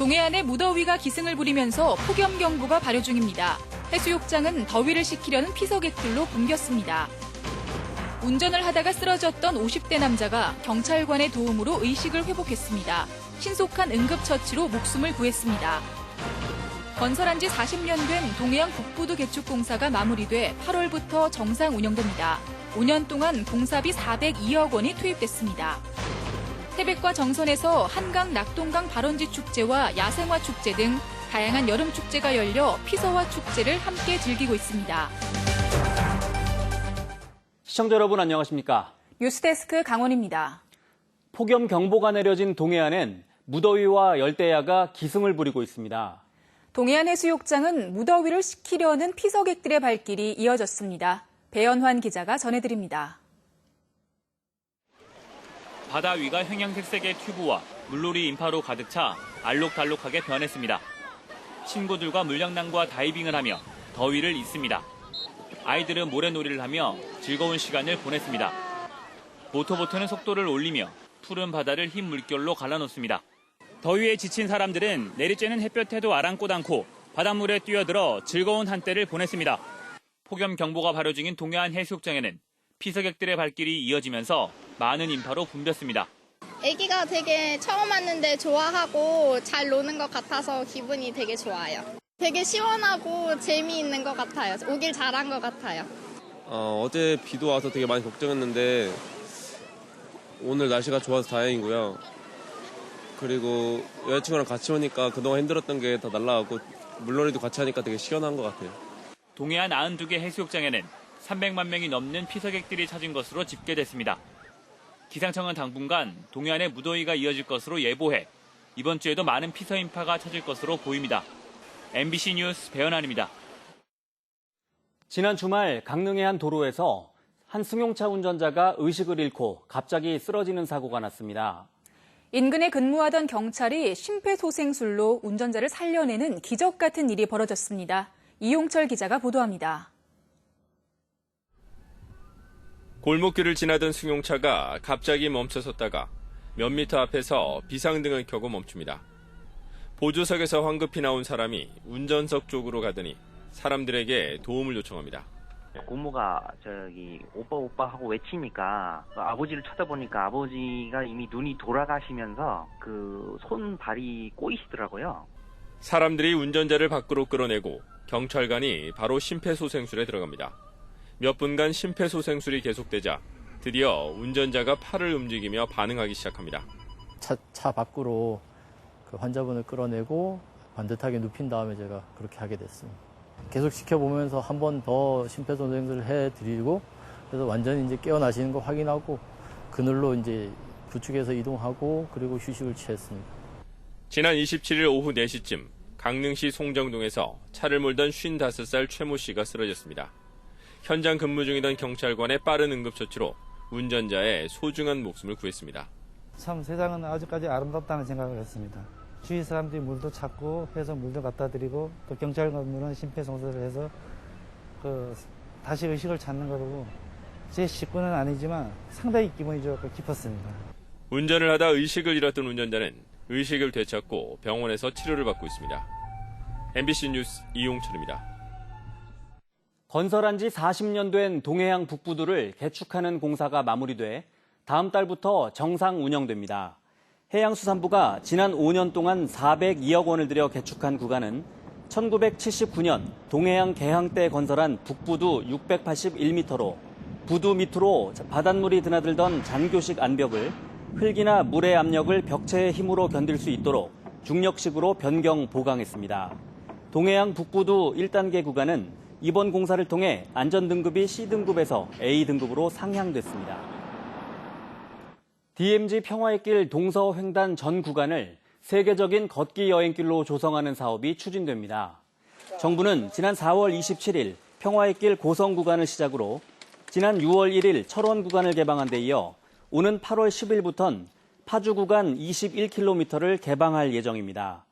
동해안에 무더위가 기승을 부리면서 폭염경보가 발효 중입니다. 해수욕장은 더위를 식히려는 피서객들로 붐볐습니다. 운전을 하다가 쓰러졌던 50대 남자가 경찰관의 도움으로 의식을 회복했습니다. 신속한 응급처치로 목숨을 구했습니다. 건설한 지 40년 된 동해안 북부도 개축 공사가 마무리돼 8월부터 정상 운영됩니다. 5년 동안 공사비 402억 원이 투입됐습니다. 태백과 정선에서 한강 낙동강 발원지 축제와 야생화 축제 등 다양한 여름 축제가 열려 피서와 축제를 함께 즐기고 있습니다. 시청자 여러분 안녕하십니까? 뉴스데스크 강원입니다. 폭염 경보가 내려진 동해안엔 무더위와 열대야가 기승을 부리고 있습니다. 동해안 해수욕장은 무더위를 식히려는 피서객들의 발길이 이어졌습니다. 배연환 기자가 전해드립니다. 바다 위가 형형색색의 튜브와 물놀이 인파로 가득 차 알록달록하게 변했습니다. 친구들과 물장난과 다이빙을 하며 더위를 잊습니다. 아이들은 모래놀이를 하며 즐거운 시간을 보냈습니다. 모터보트는 속도를 올리며 푸른 바다를 흰 물결로 갈라놓습니다. 더위에 지친 사람들은 내리쬐는 햇볕에도 아랑곳 않고 바닷물에 뛰어들어 즐거운 한때를 보냈습니다. 폭염 경보가 발효 중인 동해안 해수욕장에는 피서객들의 발길이 이어지면서 많은 인파로 붐볐습니다. 아기가 되게 처음 왔는데 좋아하고 잘 노는 것 같아서 기분이 되게 좋아요. 되게 시원하고 재미있는 것 같아요. 오길 잘한 것 같아요. 어제 비도 와서 되게 많이 걱정했는데 오늘 날씨가 좋아서 다행이고요. 그리고 여자친구랑 같이 오니까 그동안 힘들었던 게 다 날아가고 물놀이도 같이 하니까 되게 시원한 것 같아요. 동해안 92개 해수욕장에는 300만 명이 넘는 피서객들이 찾은 것으로 집계됐습니다. 기상청은 당분간 동해안에 무더위가 이어질 것으로 예보해 이번 주에도 많은 피서 인파가 찾을 것으로 보입니다. MBC 뉴스 배연환입니다. 지난 주말 강릉의 한 도로에서 한 승용차 운전자가 의식을 잃고 갑자기 쓰러지는 사고가 났습니다. 인근에 근무하던 경찰이 심폐소생술로 운전자를 살려내는 기적 같은 일이 벌어졌습니다. 이용철 기자가 보도합니다. 골목길을 지나던 승용차가 갑자기 멈춰섰다가 몇 미터 앞에서 비상등을 켜고 멈춥니다. 보조석에서 황급히 나온 사람이 운전석 쪽으로 가더니 사람들에게 도움을 요청합니다. 고모가 오빠 하고 외치니까 아버지를 쳐다보니까 아버지가 이미 눈이 돌아가시면서 그 손발이 꼬이시더라고요. 사람들이 운전자를 밖으로 끌어내고 경찰관이 바로 심폐소생술에 들어갑니다. 몇 분간 심폐소생술이 계속되자 드디어 운전자가 팔을 움직이며 반응하기 시작합니다. 차 밖으로 그 환자분을 끌어내고 반듯하게 눕힌 다음에 제가 그렇게 하게 됐습니다. 계속 지켜보면서 한 번 더 심폐소생술을 해드리고 그래서 완전히 이제 깨어나시는 거 확인하고 그늘로 이제 부축해서 이동하고 그리고 휴식을 취했습니다. 지난 27일 오후 4시쯤 강릉시 송정동에서 차를 몰던 55살 최모 씨가 쓰러졌습니다. 현장 근무 중이던 경찰관의 빠른 응급처치로 운전자의 소중한 목숨을 구했습니다. 참 세상은 아직까지 아름답다는 생각을 했습니다. 주위 사람들이 물도 찾고 해서 물도 갖다 드리고 또 경찰관들은 심폐소생술을 해서 다시 의식을 찾는 거고 제 식구는 아니지만 상당히 기분이 좋고 기뻤습니다. 운전을 하다 의식을 잃었던 운전자는 의식을 되찾고 병원에서 치료를 받고 있습니다. MBC 뉴스 이용철입니다. 건설한 지 40년 된 동해안 북부도를 개축하는 공사가 마무리돼 다음 달부터 정상 운영됩니다. 해양수산부가 지난 5년 동안 402억 원을 들여 개축한 구간은 1979년 동해안 개항 때 건설한 북부두 681m로 부두 밑으로 바닷물이 드나들던 잔교식 안벽을 흙이나 물의 압력을 벽체의 힘으로 견딜 수 있도록 중력식으로 변경 보강했습니다. 동해안 북부두 1단계 구간은 이번 공사를 통해 안전등급이 C등급에서 A등급으로 상향됐습니다. DMZ 평화의 길 동서횡단 전 구간을 세계적인 걷기 여행길로 조성하는 사업이 추진됩니다. 정부는 지난 4월 27일 평화의 길 고성 구간을 시작으로 지난 6월 1일 철원 구간을 개방한 데 이어 오는 8월 10일부터는 파주 구간 21km를 개방할 예정입니다.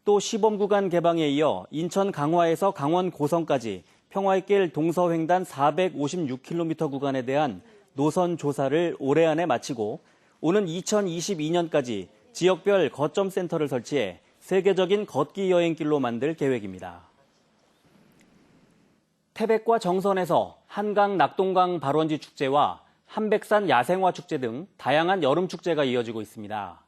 또 시범 구간 개방에 이어 인천 강화에서 강원 고성까지 평화의 길 동서횡단 456km 구간에 대한 노선 조사를 올해 안에 마치고 오는 2022년까지 지역별 거점 센터를 설치해 세계적인 걷기 여행길로 만들 계획입니다. 태백과 정선에서 한강 낙동강 발원지 축제와 한백산 야생화 축제 등 다양한 여름 축제가 이어지고 있습니다.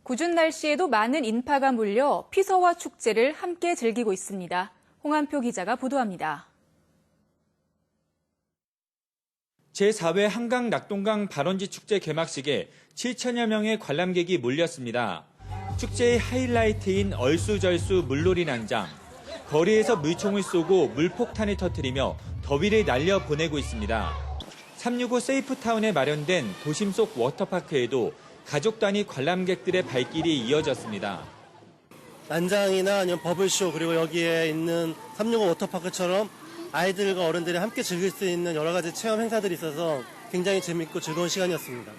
궂은 날씨에도 많은 인파가 몰려 피서와 축제를 함께 즐기고 있습니다. 홍한표 기자가 보도합니다. 제4회 한강 낙동강 발원지 축제 개막식에 7천여 명의 관람객이 몰렸습니다. 축제의 하이라이트인 얼수절수 물놀이 난장. 거리에서 물총을 쏘고 물폭탄을 터뜨리며 더위를 날려보내고 있습니다. 365 세이프타운에 마련된 도심 속 워터파크에도 가족 단위 관람객들의 발길이 이어졌습니다. 난장이나 아니면 버블쇼 그리고 여기에 있는 365 워터파크처럼 아이들과 어른들이 함께 즐길 수 있는 여러 가지 체험 행사들이 있어서 굉장히 재밌고 즐거운 시간이었습니다.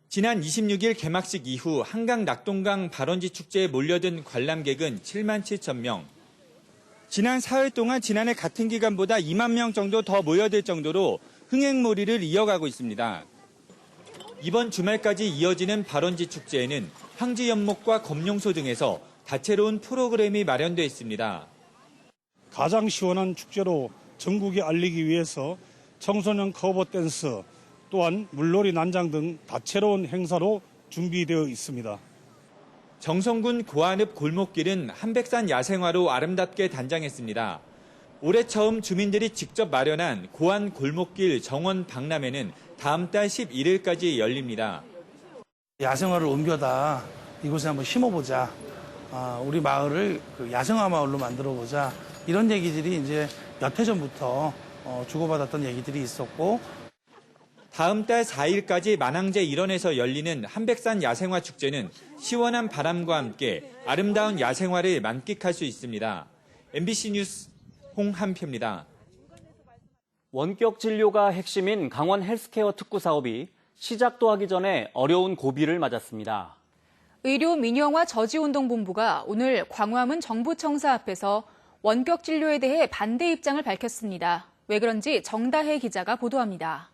지난 26일 개막식 이후 한강 낙동강 발원지 축제에 몰려든 관람객은 7만 7천 명. 지난 사흘 동안 지난해 같은 기간보다 2만 명 정도 더 모여들 정도로 흥행몰이를 이어가고 있습니다. 이번 주말까지 이어지는 발원지 축제에는 황지 연못과 검룡소 등에서 다채로운 프로그램이 마련되어 있습니다. 가장 시원한 축제로 전국에 알리기 위해서 청소년 커버 댄스 또한 물놀이 난장 등 다채로운 행사로 준비되어 있습니다. 정선군 고안읍 골목길은 한백산 야생화로 아름답게 단장했습니다. 올해 처음 주민들이 직접 마련한 고안 골목길 정원 박람회는 다음 달 11일까지 열립니다. 야생화를 옮겨다 이곳에 한번 심어보자. 우리 마을을 야생화 마을로 만들어보자. 이런 얘기들이 이제 몇 해 전부터 주고받았던 얘기들이 있었고, 다음 달 4일까지 만항제 일원에서 열리는 한백산 야생화 축제는 시원한 바람과 함께 아름다운 야생화를 만끽할 수 있습니다. MBC 뉴스 홍한표입니다. 원격 진료가 핵심인 강원 헬스케어 특구 사업이 시작도 하기 전에 어려운 고비를 맞았습니다. 의료민영화 저지운동본부가 오늘 광화문 정부청사 앞에서 원격 진료에 대해 반대 입장을 밝혔습니다. 왜 그런지 정다혜 기자가 보도합니다.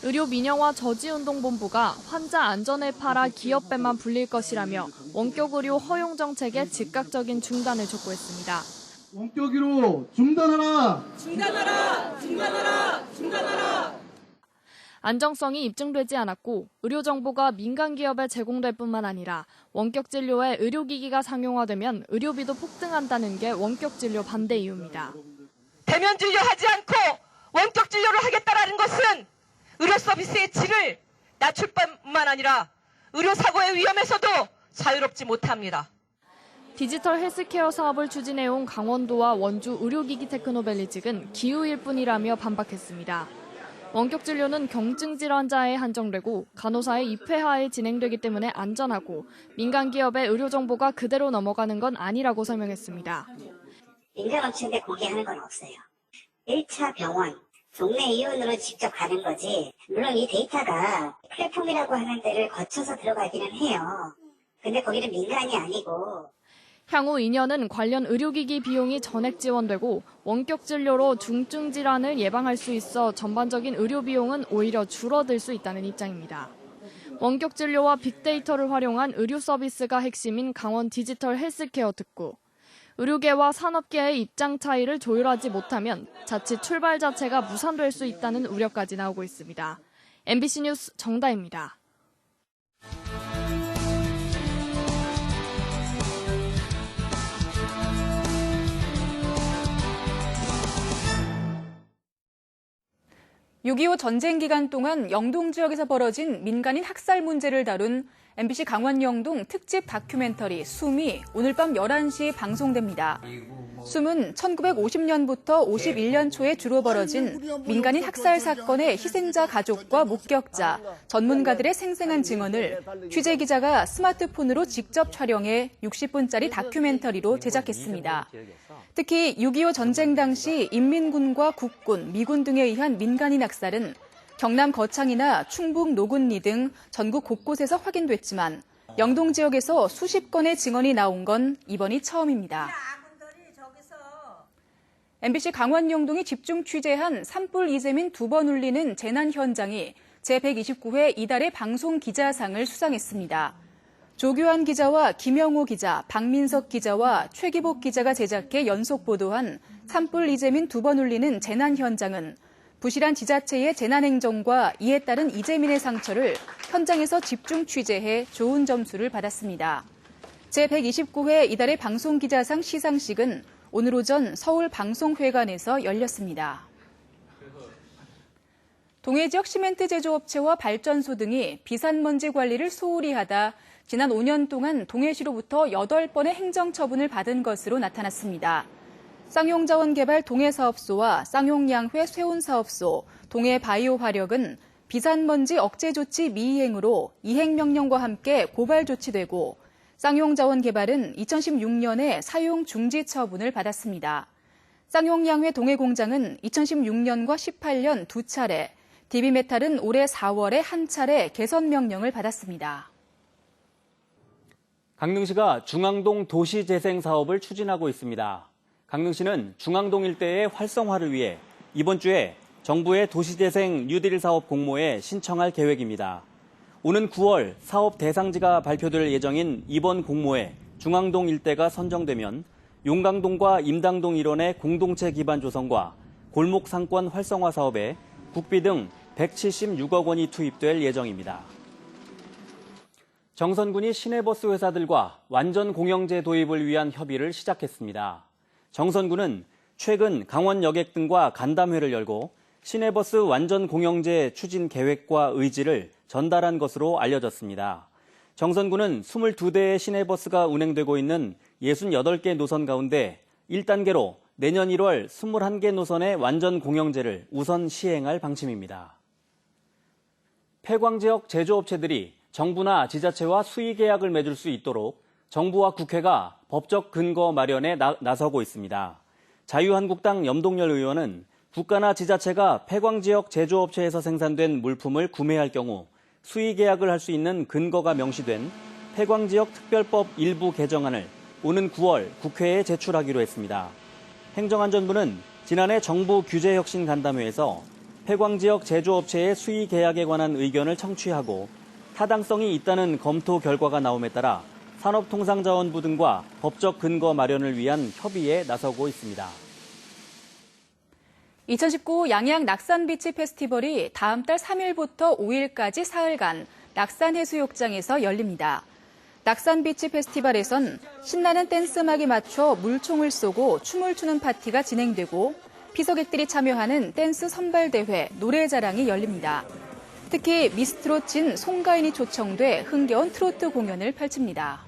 의료민영화 저지운동본부가 환자 안전을 팔아 기업배만 불릴 것이라며 원격 의료 허용 정책에 즉각적인 중단을 촉구했습니다. 원격 의료 중단하라! 중단하라! 중단하라! 중단하라! 안정성이 입증되지 않았고 의료 정보가 민간 기업에 제공될 뿐만 아니라 원격 진료에 의료기기가 상용화되면 의료비도 폭등한다는 게 원격 진료 반대 이유입니다. 대면 진료하지 않고 원격 진료를 하겠다라는 것은 의료 서비스의 질을 낮출 뿐만 아니라 의료 사고의 위험에서도 자유롭지 못합니다. 디지털 헬스케어 사업을 진행해온 강원도와 원주 의료기기 테크노밸리 측은 기우일 뿐이라며 반박했습니다. 원격 진료는 경증 질환자에 한정되고 간호사의 입회하에 진행되기 때문에 안전하고 민간 기업의 의료 정보가 그대로 넘어가는 건 아니라고 설명했습니다. 민간업체인데 공개하는 건 없어요. 1차 병원, 동네 의원으로 직접 가는 거지. 물론 이 데이터가 플랫폼이라고 하는 데를 거쳐서 들어가기는 해요. 근데 거기는 민간이 아니고. 향후 2년은 관련 의료기기 비용이 전액 지원되고 원격 진료로 중증 질환을 예방할 수 있어 전반적인 의료 비용은 오히려 줄어들 수 있다는 입장입니다. 원격 진료와 빅데이터를 활용한 의료 서비스가 핵심인 강원 디지털 헬스케어 특구. 의료계와 산업계의 입장 차이를 조율하지 못하면 자칫 출발 자체가 무산될 수 있다는 우려까지 나오고 있습니다. MBC 뉴스 정다혜입니다. (6.25) 전쟁 기간 동안 영동 지역에서 벌어진 민간인 학살 문제를 다룬 MBC 강원 영동 특집 다큐멘터리 숨이 오늘 밤 11시 방송됩니다. 숨은 1950년부터 51년 초에 주로 벌어진 민간인 학살 사건의 희생자 가족과 목격자, 전문가들의 생생한 증언을 취재기자가 스마트폰으로 직접 촬영해 60분짜리 다큐멘터리로 제작했습니다. 특히 6.25 전쟁 당시 인민군과 국군, 미군 등에 의한 민간인 학살은 경남 거창이나 충북 노군리 등 전국 곳곳에서 확인됐지만 영동 지역에서 수십 건의 증언이 나온 건 이번이 처음입니다. MBC 강원 영동이 집중 취재한 산불 이재민 2번 울리는 재난 현장이 제129회 이달의 방송 기자상을 수상했습니다. 조규환 기자와 김영호 기자, 박민석 기자와 최기복 기자가 제작해 연속 보도한 산불 이재민 2번 울리는 재난 현장은 부실한 지자체의 재난 행정과 이에 따른 이재민의 상처를 현장에서 집중 취재해 좋은 점수를 받았습니다. 제129회 이달의 방송기자상 시상식은 오늘 오전 서울방송회관에서 열렸습니다. 동해 지역 시멘트 제조업체와 발전소 등이 비산먼지 관리를 소홀히 하다 지난 5년 동안 동해시로부터 8번의 행정처분을 받은 것으로 나타났습니다. 쌍용자원개발 동해사업소와 쌍용양회 쇠온사업소, 동해바이오화력은 비산먼지 억제 조치 미이행으로 이행명령과 함께 고발 조치되고 쌍용자원개발은 2016년에 사용 중지 처분을 받았습니다. 쌍용양회 동해공장은 2016년과 18년 2차례, DB메탈은 올해 4월에 1차례 개선 명령을 받았습니다. 강릉시가 중앙동 도시재생 사업을 추진하고 있습니다. 강릉시는 중앙동 일대의 활성화를 위해 이번 주에 정부의 도시재생 뉴딜 사업 공모에 신청할 계획입니다. 오는 9월 사업 대상지가 발표될 예정인 이번 공모에 중앙동 일대가 선정되면 용강동과 임당동 일원의 공동체 기반 조성과 골목 상권 활성화 사업에 국비 등 176억 원이 투입될 예정입니다. 정선군이 시내버스 회사들과 완전 공영제 도입을 위한 협의를 시작했습니다. 정선군은 최근 강원 여객 등과 간담회를 열고 시내버스 완전 공영제 추진 계획과 의지를 전달한 것으로 알려졌습니다. 정선군은 22대의 시내버스가 운행되고 있는 68개 노선 가운데 1단계로 내년 1월 21개 노선의 완전 공영제를 우선 시행할 방침입니다. 폐광지역 제조업체들이 정부나 지자체와 수의계약을 맺을 수 있도록 정부와 국회가 법적 근거 마련에 나서고 있습니다. 자유한국당 염동열 의원은 국가나 지자체가 폐광지역 제조업체에서 생산된 물품을 구매할 경우 수의계약을 할 수 있는 근거가 명시된 폐광지역 특별법 일부 개정안을 오는 9월 국회에 제출하기로 했습니다. 행정안전부는 지난해 정부 규제혁신 간담회에서 폐광지역 제조업체의 수의계약에 관한 의견을 청취하고 타당성이 있다는 검토 결과가 나옴에 따라 산업통상자원부 등과 법적 근거 마련을 위한 협의에 나서고 있습니다. 2019 양양 낙산비치 페스티벌이 다음 달 3일부터 5일까지 사흘간 낙산해수욕장에서 열립니다. 낙산비치 페스티벌에선 신나는 댄스 음악에 맞춰 물총을 쏘고 춤을 추는 파티가 진행되고 피서객들이 참여하는 댄스 선발대회, 노래자랑이 열립니다. 특히 미스트롯 진 송가인이 초청돼 흥겨운 트로트 공연을 펼칩니다.